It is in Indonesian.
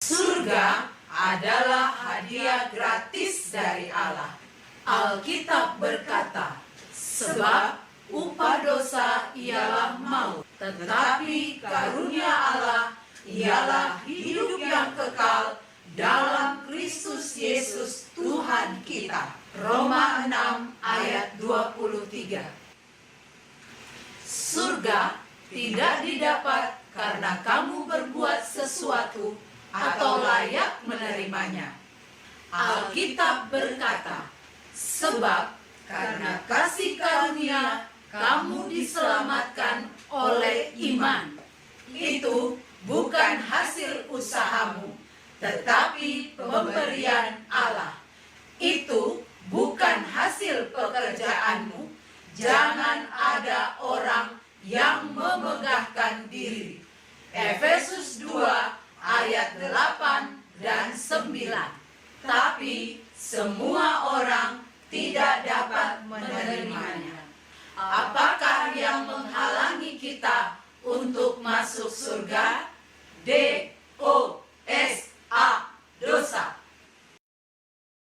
Surga adalah hadiah gratis dari Allah. Alkitab berkata, sebab upah dosa ialah maut, tetapi karunia Allah ialah hidup yang kekal dalam Kristus Yesus Tuhan kita. Roma 6 ayat 23. Surga tidak didapat karena kamu berbuat sesuatu atau layak menerimanya. Alkitab berkata, sebab karena kasih karunia kamu diselamatkan oleh iman. Itu bukan hasil usahamu, tetapi pemberian Allah. Itu bukan hasil pekerjaanmu. Jangan ada orang yang memegahkan diri. Efesus 2 ayat 8 dan 9. Tapi semua orang tidak dapat menerimanya. Apakah yang menghalangi kita untuk masuk surga? D.